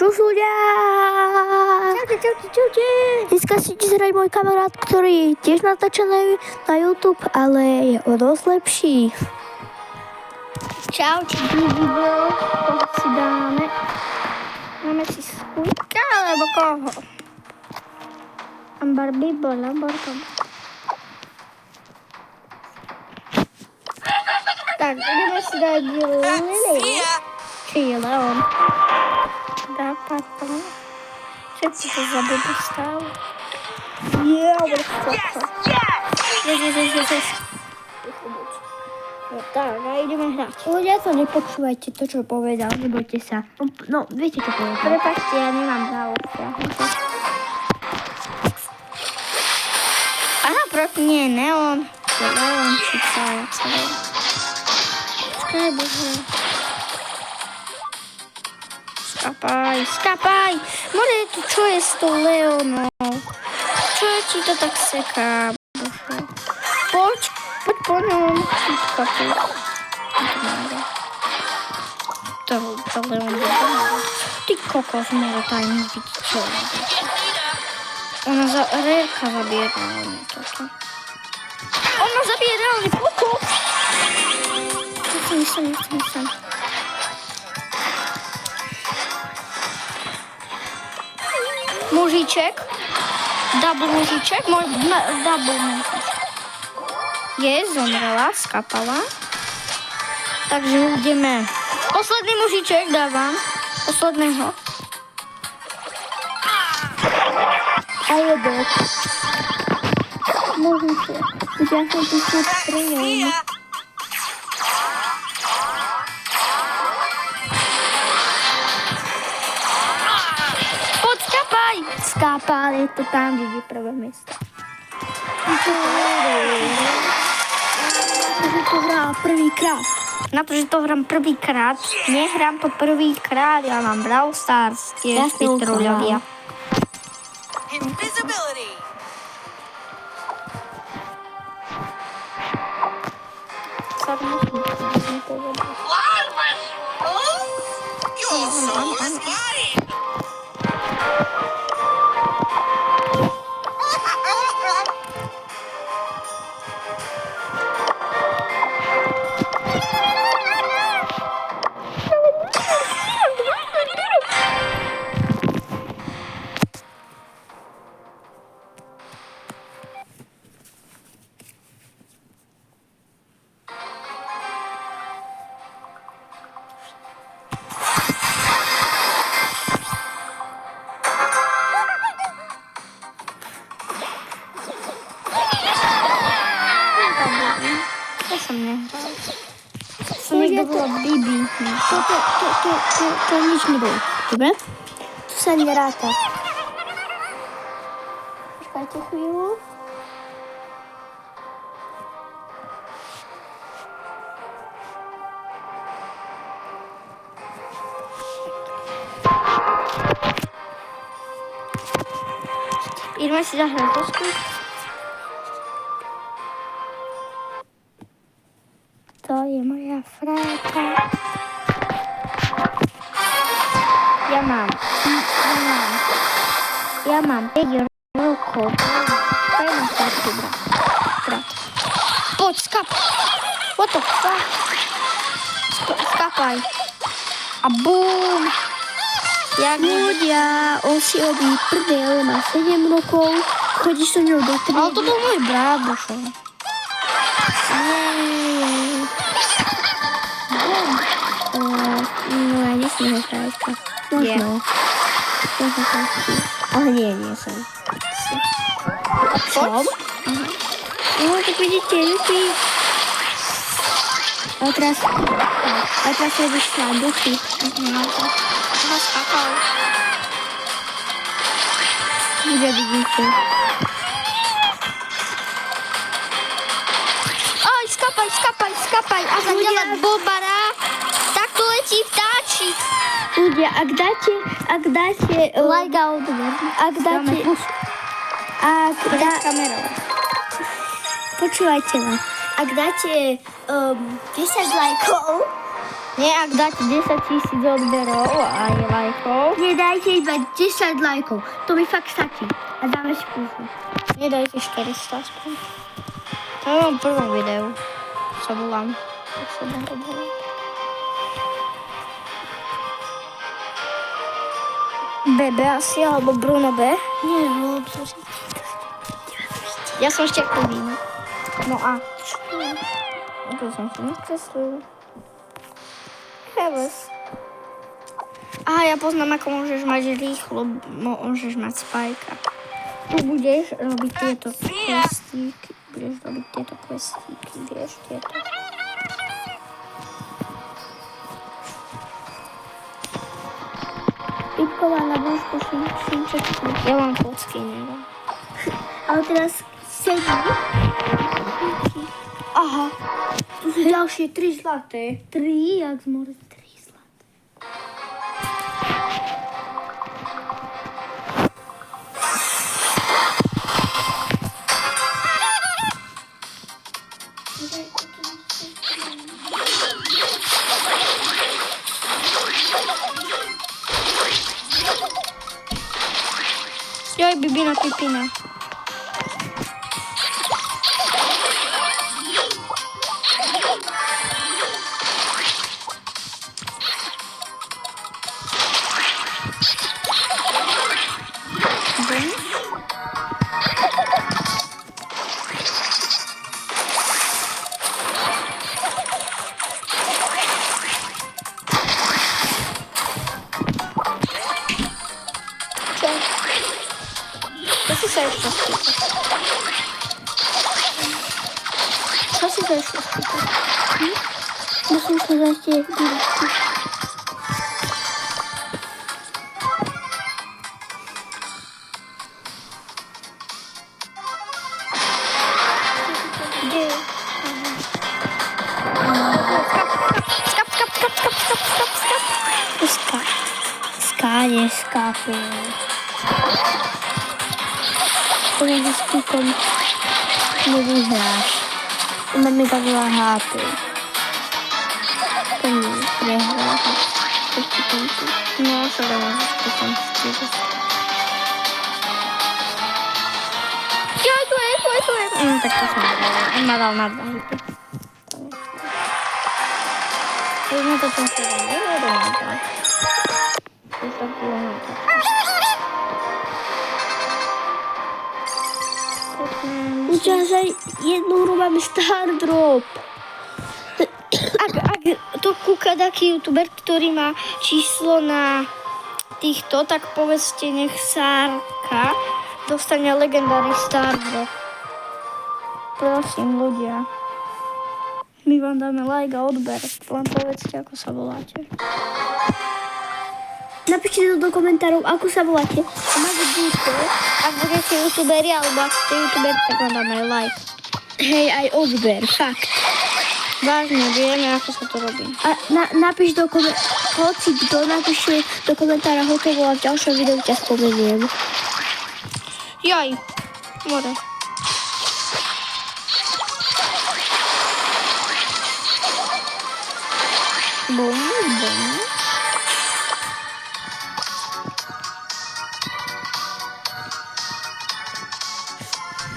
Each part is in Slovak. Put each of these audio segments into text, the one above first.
Čus ľudia! Čaute. Dneska si hrať môj kamarát, ktorý tiež natáča na YouTube, ale je o dosť lepší. Čaute, video, koho si dáme? Dáme si Squeaka, alebo koho? Barbie bola, Tak, ideme si dať Lily. Či Leon. Dá potom. Všetci to zabudú stále. Yes. No tak, a ideme hrať. Ľudia to nepočúvajte to, čo povedal, nebojte sa. No, viete, čo povedal. Prepačte, ja nemám záusia. Aha, proti nie, Neon. Leon, či čo, jak sa volá. Počkaj, bože. Skapaj! More, čo je s tou Leonou? Čo je ti to tak seká, bože? Poď po ňom. To Leon bude. Ty kokos, More, to aj nevidí, čo je. Ona Rérka zabije reálne toto. Ona zabije reálne kokos! Nechcem. Mužiček. Double mužiček. Double mužiček. Zomrela, skapala. Takže ideme. Posledný mužiček dávam. Posledného. A jedek. Mužiček. Ja som tu strieľal. Skápal, je to tam, kde je prvé miesto. To hrám prvýkrát. Na to, že to hrám prvýkrát, nehrám to prvýkrát, ja mám Brawl Stars, tiež Petroľovia. To nič nebolo. Dobre? Tu sa neráta. Počkajte chvíľu. Ideme si zahrať dosku. To je moja fráka. Ja mám 5 rokov. To je môj starší brat. Poď, skapaj. What the fuck? Skapaj. A bum. Ľudia, on si robí prdel, má 7 rokov. Chodíš so ňou do triedy. Ale to bol môj brat, bože. No, ja nesmím hrať. Možno. Ale nie som. Som? No, tak vidíte, Jupi. A teraz robíš slanduchy. No, to skakal. Kde vidíte? Oj, skapaj. A zadelať bobara. Tak to letí vtáčik. Ľudia, ak dáte like a odber, počúvajte ma, ak dáte 10 lajkov, Nie, ak dáte 10 000 odberov a aj lajkov. Nedajte iba 10 lajkov, to mi fakt stačí. A dáme si pusu. Nedajte 400 aspoň. To je v prvom videu. Sa volám. Tak sa dám odvolať. BB asi, alebo Bruno B. Nie, no, obzorite. Ja som ešte Kubín. No a... To som si nakreslil. Heves. Aha, ja poznám, ako môžeš mať rýchlo, môžeš mať spajka. Tu budeš robiť tieto questíky. Vieš, tieto. Pipková na brúšku šimčeky. Ja mám kocky, neviem. Ale teraz sedí. Aha. Tu sú ďalšie 3 zlaté. 3, jak z more. 3 zlaté. Joj, Bibina Pipina. Co si sa ešte spýtať? Co si sa ešte spýtať? Musím sa zase vydať. Kde je? Skap. Skáde, skápe. Protože s týkom nevyhráš. Máme tak veľa háty. To nie prehráš. No, sa dá môžeš potom stýžiť. Ja, tu je. Tak to som dala. On ma dal na 2 hity. Už na to som sa dal. Nevedu na to. Už tak bylo na to. Už aj jednu hru máme Star Drop. Ak to kúka taký youtuber, ktorý má číslo na týchto, tak povedzte, nech Sárka dostane legendárny Star Drop. Prosím, ľudia. My vám dáme like a odber. Len povedzte, ako sa voláte. Napíšte to do komentárov, ako sa voláte. A máte dúko. Ak budete youtuberi, alebo ak ste youtuberi, tak vám dáme like. Hej, aj odber, fakt. Vážne, vieme, ako sa to robí. A napíš do komentára, hoci kto napíše do komentára hotovo a v ďalšom videu ťa spomeniem. Jaj, more. Bum.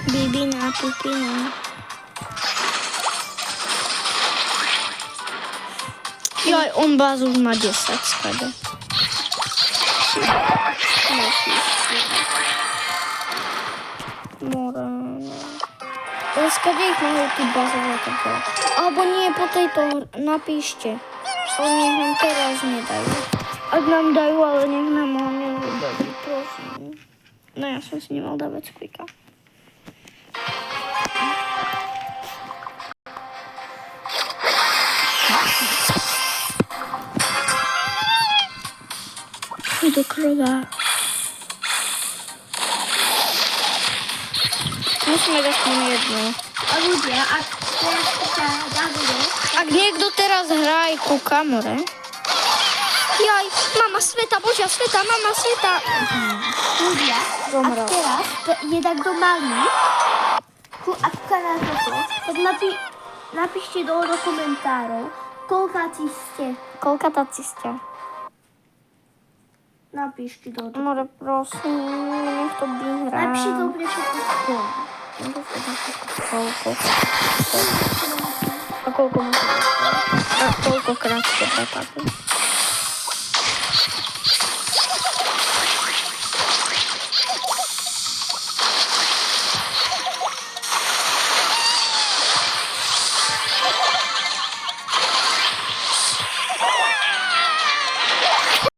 Bibina, Pipina. Jaj, on bázu už má 10 skade. More. Skade ich majú tí bazové také. Alebo nie, po tejto napíšte. Ale nech nám teraz nedajú. Ak nám dajú, ale nech nám ho nedajú, prosím. No ja som si nemal dávať squeaka. Do krova. Musíme dať tomu jednu. A ľudia, ak teraz sa dávajú, Ak niekto teraz hrá aj ku kamore. Jaj, mama sveta, Božia sveta, mama sveta. ľudia, Zomrel. ak teraz je tak doma a kúka na toto, tak napíšte do komentárov, Koľkáci ste? Koľka taci ste? Napíšte to. More, prosím, nech to vyhrá. Napíšte to úplne všetko. Koľko? A koľko musíte? A koľkokrát ste prepadli?